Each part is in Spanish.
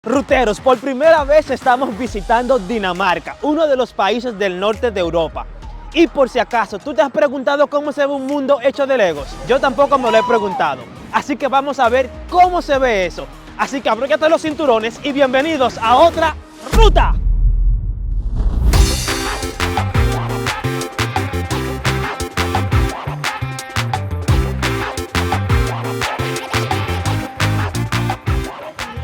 Ruteros, por primera vez estamos visitando Dinamarca, uno de los países del norte de Europa. Y por si acaso, ¿tú te has preguntado cómo se ve un mundo hecho de Legos? Yo tampoco me lo he preguntado. Así que vamos a ver cómo se ve eso. Así que abróchate los cinturones y bienvenidos a otra ruta.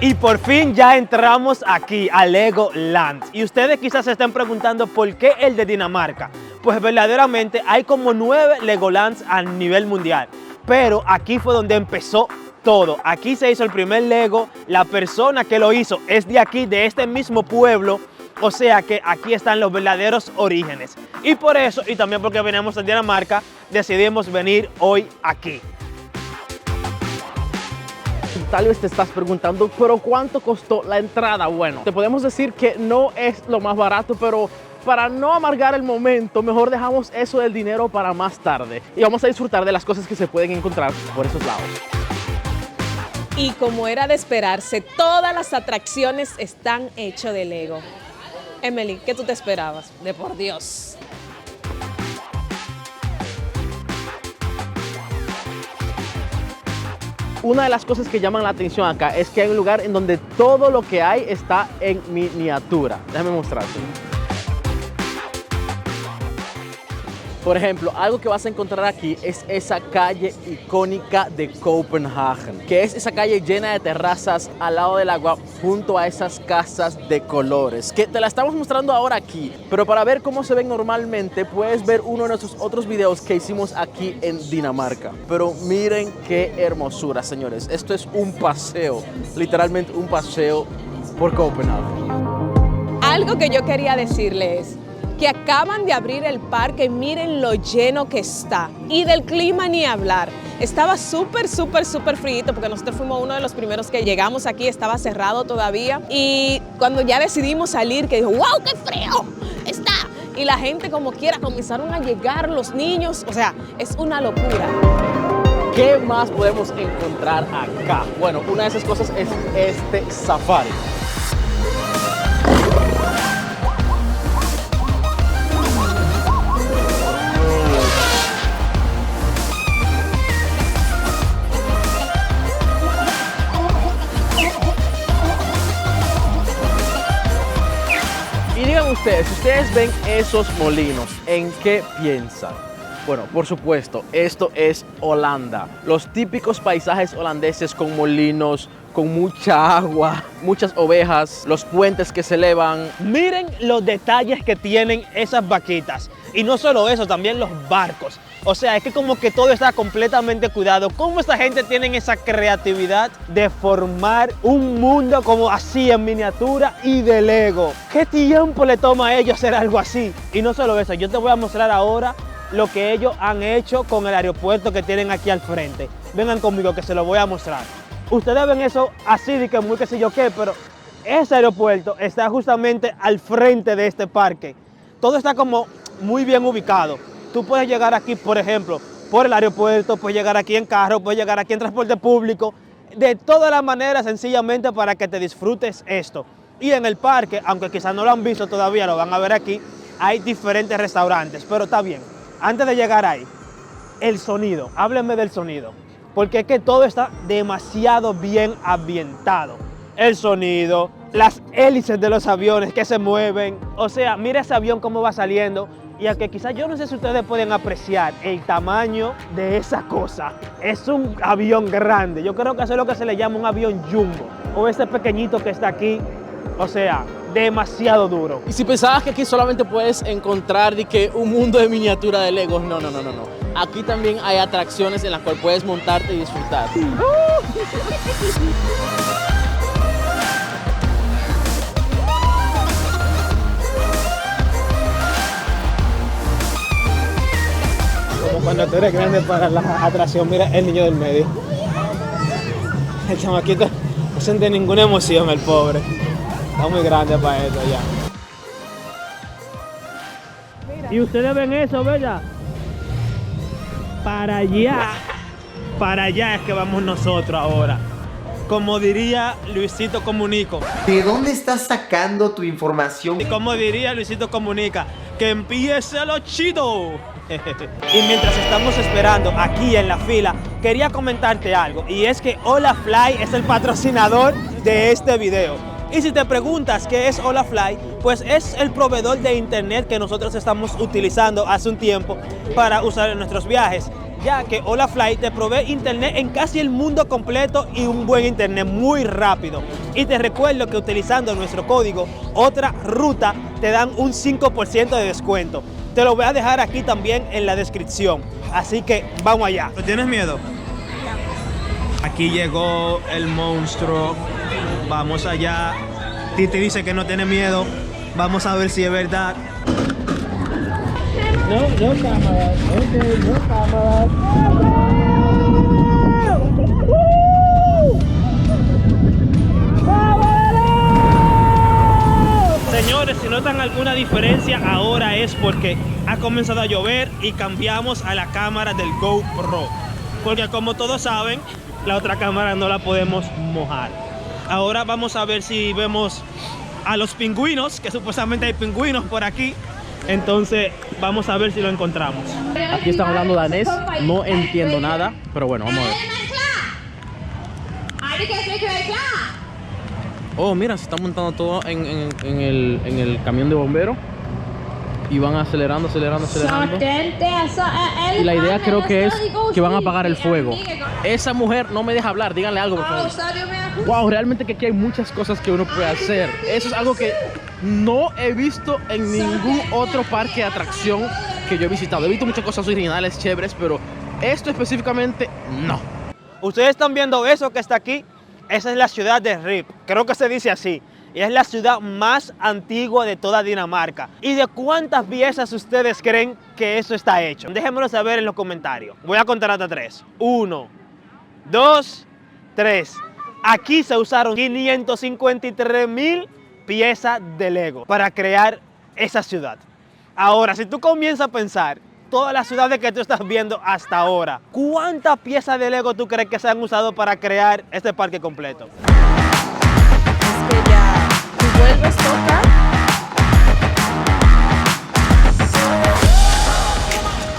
Y por fin ya entramos aquí a Legoland. Y ustedes quizás se estén preguntando por qué el de Dinamarca. Pues verdaderamente hay como 9 Legolands a nivel mundial. Pero aquí fue donde empezó todo. Aquí se hizo el primer Lego. La persona que lo hizo es de aquí, de este mismo pueblo. O sea que aquí están los verdaderos orígenes. Y por eso, y también porque venimos de Dinamarca, decidimos venir hoy aquí. Tal vez te estás preguntando, pero ¿cuánto costó la entrada? Bueno, te podemos decir que no es lo más barato, pero para no amargar el momento, mejor dejamos eso del dinero para más tarde. Y vamos a disfrutar de las cosas que se pueden encontrar por esos lados. Y como era de esperarse, todas las atracciones están hechas de Lego. Emily, ¿qué tú te esperabas? De por Dios. Una de las cosas que llaman la atención acá es que hay un lugar en donde todo lo que hay está en miniatura. Déjame mostrarte. Por ejemplo, algo que vas a encontrar aquí es esa calle icónica de Copenhagen, que es esa calle llena de terrazas al lado del agua junto a esas casas de colores, que te la estamos mostrando ahora aquí, pero para ver cómo se ven normalmente puedes ver uno de nuestros otros videos que hicimos aquí en Dinamarca. Pero miren qué hermosura, señores. Esto es un paseo, literalmente un paseo por Copenhagen. Algo que yo quería decirles que acaban de abrir el parque y miren lo lleno que está. Y del clima ni hablar. Estaba súper frío porque nosotros fuimos uno de los primeros que llegamos aquí, estaba cerrado todavía. Y cuando ya decidimos salir, que dijo, ¡wow, qué frío está! Y la gente como quiera comenzaron a llegar, los niños, o sea, es una locura. ¿Qué más podemos encontrar acá? Bueno, una de esas cosas es este safari. Si ustedes ven esos molinos, ¿en qué piensan? Bueno, por supuesto, esto es Holanda. Los típicos paisajes holandeses con molinos, con mucha agua, muchas ovejas, los puentes que se elevan. Miren los detalles que tienen esas vaquitas. Y no solo eso, también los barcos. O sea, es que como que todo está completamente cuidado. ¿Cómo esta gente tiene esa creatividad de formar un mundo como así en miniatura y de Lego? ¿Qué tiempo le toma a ellos hacer algo así? Y no solo eso, yo te voy a mostrar ahora lo que ellos han hecho con el aeropuerto que tienen aquí al frente. Vengan conmigo que se lo voy a mostrar. Ustedes ven eso así de que muy qué sé yo qué, pero ese aeropuerto está justamente al frente de este parque. Todo está como muy bien ubicado. Tú puedes llegar aquí, por ejemplo, por el aeropuerto, puedes llegar aquí en carro, puedes llegar aquí en transporte público, de todas las maneras, sencillamente para que te disfrutes esto. Y en el parque, aunque quizás no lo han visto todavía, lo van a ver aquí, hay diferentes restaurantes, pero está bien. Antes de llegar ahí, el sonido, háblenme del sonido, porque es que todo está demasiado bien ambientado. El sonido, las hélices de los aviones que se mueven, o sea, mira ese avión cómo va saliendo. Y aunque quizás yo no sé si ustedes pueden apreciar el tamaño de esa cosa. Es un avión grande. Yo creo que eso es lo que se le llama un avión jumbo. O ese pequeñito que está aquí. O sea, demasiado duro. Y si pensabas que aquí solamente puedes encontrar un mundo de miniatura de Legos, no. Aquí también hay atracciones en las cuales puedes montarte y disfrutar. Cuando tú eres grande para la atracción, mira el niño del medio. El chamaquito no siente ninguna emoción, el pobre. Está muy grande para eso ya. Mira. Y ustedes ven eso, ¿verdad? Para allá es que vamos nosotros ahora. como diría Luisito Comunico. ¿De dónde estás sacando tu información? Y como diría Luisito Comunica, que empiece lo chido. Y mientras estamos esperando aquí en la fila, quería comentarte algo, y es que Olafly es el patrocinador de este video. Y si te preguntas qué es Olafly, pues es el proveedor de internet que nosotros estamos utilizando hace un tiempo para usar en nuestros viajes, ya que Olafly te provee internet en casi el mundo completo y un buen internet muy rápido. Y te recuerdo que utilizando nuestro código Otra Ruta te dan un 5% de descuento. Te lo voy a dejar aquí también en la descripción. Así que vamos allá. ¿Tienes miedo? Aquí llegó el monstruo. Vamos allá. Titi dice que no tiene miedo. Vamos a ver si es verdad. No cámaras. Ok, no cámaras. Señores, si notan alguna diferencia ahora es porque ha comenzado a llover y cambiamos a la cámara del GoPro. Porque como todos saben, la otra cámara no la podemos mojar. Ahora vamos a ver si vemos a los pingüinos, que supuestamente hay pingüinos por aquí. Entonces vamos a ver si lo encontramos. Aquí están hablando danés, no entiendo nada, pero bueno, vamos a ver. Oh, mira, se está montando todo en el camión de bomberos y van acelerando. Y la idea creo que es que van a apagar el fuego. Esa mujer no me deja hablar, díganle algo, por favor. Wow, realmente que aquí hay muchas cosas que uno puede hacer. Eso es algo que no he visto en ningún otro parque de atracción que yo he visitado. He visto muchas cosas originales, chéveres, pero esto específicamente no. Ustedes están viendo eso que está aquí. Esa es la ciudad de Ribe, creo que se dice así. Y es la ciudad más antigua de toda Dinamarca. ¿Y de cuántas piezas ustedes creen que eso está hecho? Déjenmelo saber en los comentarios. Voy a contar hasta 3. 1, 2, 3. Aquí se usaron 553,000 piezas de Lego para crear esa ciudad. Ahora, si tú comienzas a pensar todas las ciudades que tú estás viendo hasta ahora, ¿cuántas piezas de Lego tú crees que se han usado para crear este parque completo? Es que ya, tú vuelves a tocar.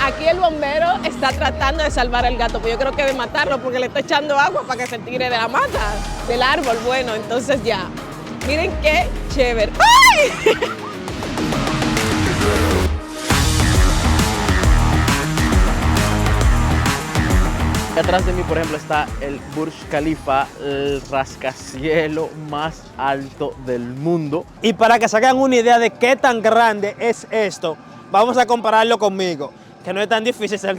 Aquí el bombero está tratando de salvar al gato, pero yo creo que de matarlo porque le está echando agua para que se tire de la mata, del árbol. Bueno, entonces ya. Miren qué chévere. ¡Ay! Atrás de mí, por ejemplo, está el Burj Khalifa, el rascacielos más alto del mundo. Y para que se hagan una idea de qué tan grande es esto, vamos a compararlo conmigo, que no es tan difícil ser...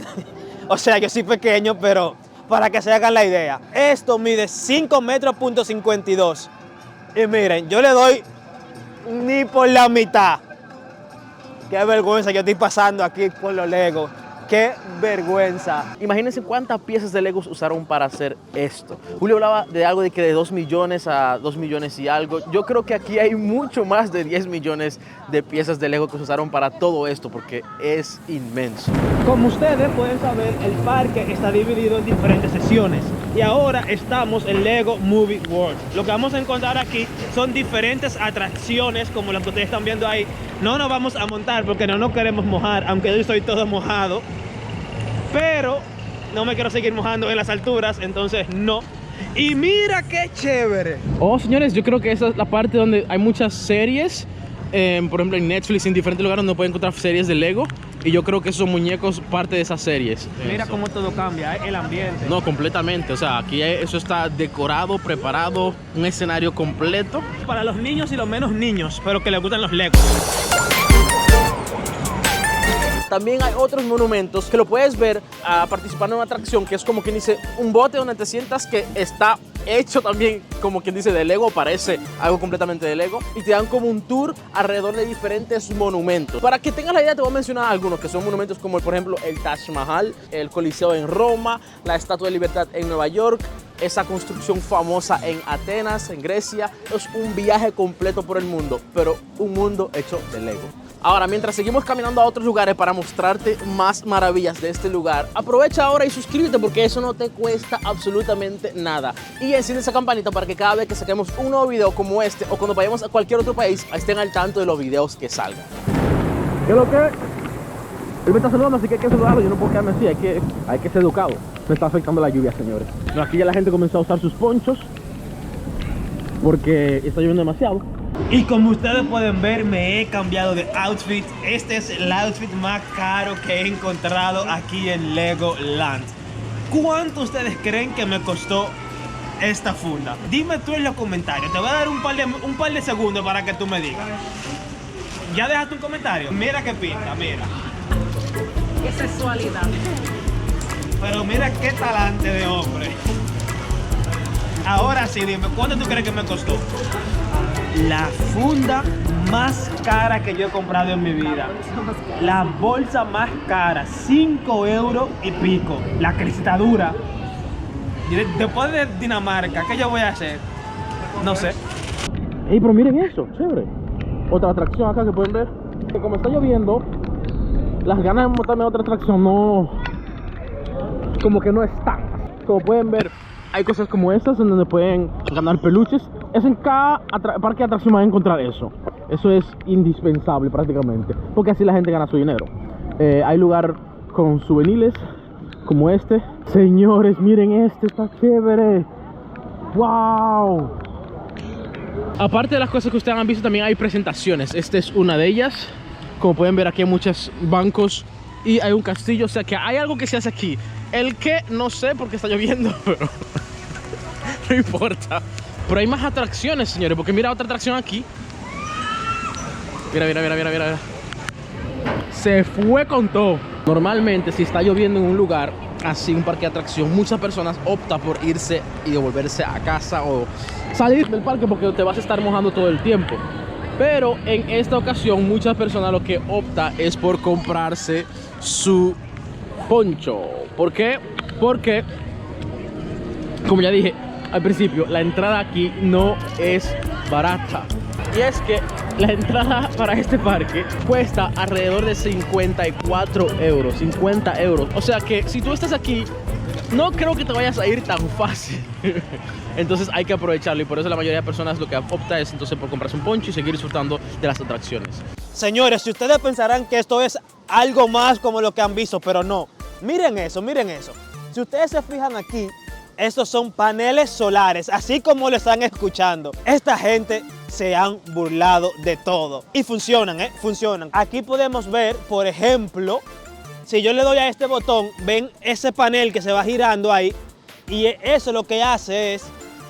O sea, yo soy pequeño, pero para que se hagan la idea. Esto mide 5,52 metros. Y miren, yo le doy ni por la mitad. Qué vergüenza, yo estoy pasando aquí por los Legos. ¡Qué vergüenza! Imagínense cuántas piezas de Legos usaron para hacer esto. Julio hablaba de algo de que de 2 millones a 2 millones y algo. Yo creo que aquí hay mucho más de 10 millones de piezas de Lego que se usaron para todo esto, porque es inmenso. Como ustedes pueden saber, el parque está dividido en diferentes sesiones. Y ahora estamos en Lego Movie World. Lo que vamos a encontrar aquí son diferentes atracciones, como las que ustedes están viendo ahí. No nos vamos a montar porque no nos queremos mojar, aunque yo estoy todo mojado. Pero no me quiero seguir mojando en las alturas, entonces no. Y mira qué chévere. Oh, señores, yo creo que esa es la parte donde hay muchas series. Por ejemplo, en Netflix, en diferentes lugares donde pueden encontrar series de Lego. Y yo creo que esos muñecos parte de esas series. Mira cómo todo cambia, el ambiente. No, completamente. O sea, aquí eso está decorado, preparado, un escenario completo. Para los niños y los menos niños, pero que les gustan los Legos. También hay otros monumentos que lo puedes ver participando en una atracción que es como quien dice un bote donde te sientas que está hecho también como quien dice de Lego, parece algo completamente de Lego, y te dan como un tour alrededor de diferentes monumentos. Para que tengas la idea te voy a mencionar algunos que son monumentos como por ejemplo el Taj Mahal, el Coliseo en Roma, la Estatua de Libertad en Nueva York, esa construcción famosa en Atenas, en Grecia. Es un viaje completo por el mundo, pero un mundo hecho de Lego. Ahora, mientras seguimos caminando a otros lugares para mostrarte más maravillas de este lugar, aprovecha ahora y suscríbete porque eso no te cuesta absolutamente nada. Y enciende esa campanita para que cada vez que saquemos un nuevo video como este o cuando vayamos a cualquier otro país, estén al tanto de los videos que salgan. ¿Qué es lo que? Él me está saludando, así que hay que saludarlo. Yo no puedo quedarme así, hay que ser educado. Me está afectando la lluvia, señores. No, aquí ya la gente comenzó a usar sus ponchos porque está lloviendo demasiado. Y como ustedes pueden ver, me he cambiado de outfit. Este es el outfit más caro que he encontrado aquí en Legoland. ¿Cuánto ustedes creen que me costó esta funda? Dime tú en los comentarios. Te voy a dar un par de segundos para que tú me digas. ¿Ya dejaste un comentario? Mira qué pinta, mira. Qué sexualidad. Pero mira qué talante de hombre. Ahora sí, dime, ¿cuánto tú crees que me costó? La funda más cara que yo he comprado en mi vida. La bolsa más cara, 5 euros y pico. La cristadura. Después de Dinamarca, ¿qué yo voy a hacer? No sé. Ey, pero miren eso, chévere. Otra atracción acá que pueden ver. Que como está lloviendo, las ganas de montarme otra atracción como que no están. Como pueden ver, hay cosas como estas en donde pueden ganar peluches. Es en cada parque de atracción van a encontrar eso. Eso es indispensable prácticamente, porque así la gente gana su dinero. Hay lugar con souvenirs como este. Señores, miren este, está chévere. ¡Wow! Aparte de las cosas que ustedes han visto, también hay presentaciones. Esta es una de ellas. Como pueden ver, aquí hay muchos bancos y hay un castillo. O sea que hay algo que se hace aquí. El que no sé porque está lloviendo, pero no importa. Pero hay más atracciones, señores, porque mira otra atracción aquí. Mira. Se fue con todo. Normalmente, si está lloviendo en un lugar así, un parque de atracción, muchas personas optan por irse y devolverse a casa o salir del parque porque te vas a estar mojando todo el tiempo. Pero en esta ocasión, muchas personas lo que opta es por comprarse su poncho. ¿Por qué? Porque, como ya dije al principio, la entrada aquí no es barata. Y es que la entrada para este parque cuesta alrededor de 54 euros, 50 euros. O sea que si tú estás aquí, no creo que te vayas a ir tan fácil. Entonces hay que aprovecharlo y por eso la mayoría de personas lo que opta es entonces por comprarse un poncho y seguir disfrutando de las atracciones. Señores, si ustedes pensarán que esto es algo más como lo que han visto, pero no. Miren eso, miren eso. Si ustedes se fijan aquí, estos son paneles solares, así como lo están escuchando. Esta gente se han burlado de todo. Y funcionan, funcionan. Aquí podemos ver, por ejemplo, si yo le doy a este botón, ven ese panel que se va girando ahí. Y eso lo que hace es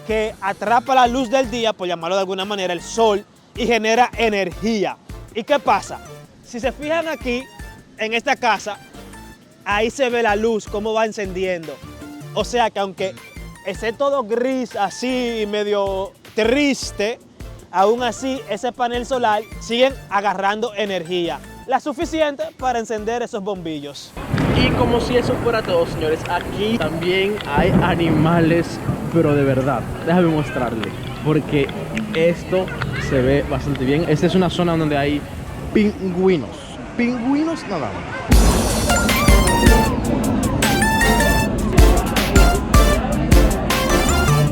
que atrapa la luz del día, por llamarlo de alguna manera, el sol, y genera energía. ¿Y qué pasa? Si se fijan aquí, en esta casa, ahí se ve la luz, cómo va encendiendo. O sea que aunque esté todo gris, así, medio triste, aún así ese panel solar sigue agarrando energía, la suficiente para encender esos bombillos. Y como si eso fuera todo, señores, aquí también hay animales, pero de verdad. Déjame mostrarle, porque esto se ve bastante bien. Esta es una zona donde hay pingüinos. Pingüinos nada más.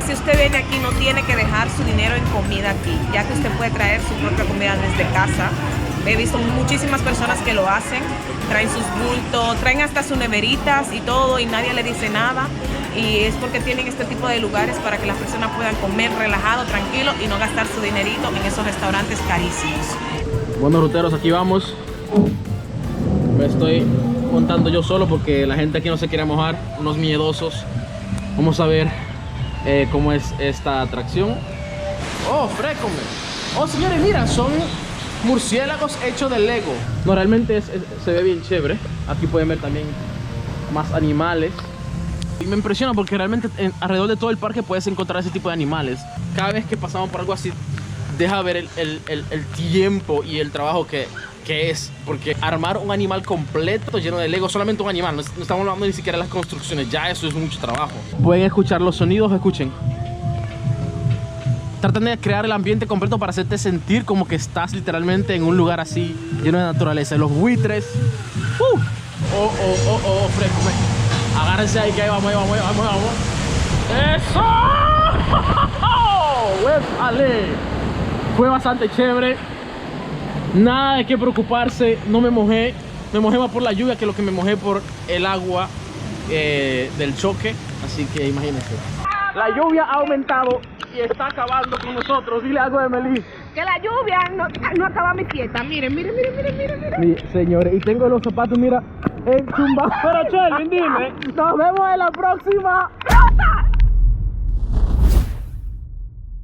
Si usted viene aquí, no tiene que dejar su dinero en comida aquí, ya que usted puede traer su propia comida desde casa. He visto muchísimas personas que lo hacen, traen sus bultos, traen hasta sus neveritas y todo y nadie le dice nada. Y es porque tienen este tipo de lugares para que las personas puedan comer relajado, tranquilo y no gastar su dinerito en esos restaurantes carísimos. Bueno, ruteros, aquí vamos. Me estoy montando yo solo porque la gente aquí no se quiere mojar, unos miedosos. Vamos a ver cómo es esta atracción. Oh, frécome. Oh, señores, mira, son murciélagos hechos de Lego. No, realmente se ve bien chévere. Aquí pueden ver también más animales. Y me impresiona porque realmente alrededor de todo el parque puedes encontrar ese tipo de animales. Cada vez que pasamos por algo así, deja ver el tiempo y el trabajo que es. Porque armar un animal completo lleno de Lego, solamente un animal, no estamos hablando ni siquiera de las construcciones, ya eso es mucho trabajo. Pueden escuchar los sonidos, escuchen. tratan de crear el ambiente completo para hacerte sentir como que estás literalmente en un lugar así, lleno de naturaleza. Los buitres. Fresco, agárrense ahí que ahí vamos. ¡Eso! ¡Vale! Fue bastante chévere. Nada de qué preocuparse. No me mojé. Me mojé más por la lluvia que lo que me mojé por el agua del choque. Así que imagínense. La lluvia ha aumentado y está acabando con nosotros. Dile algo de Meli. Que la lluvia no acaba mi fiesta. Miren. Sí, señores, y tengo los zapatos, mira, enchumbados. Pero Shelvin, dime. Nos vemos en la próxima. ¡Rota!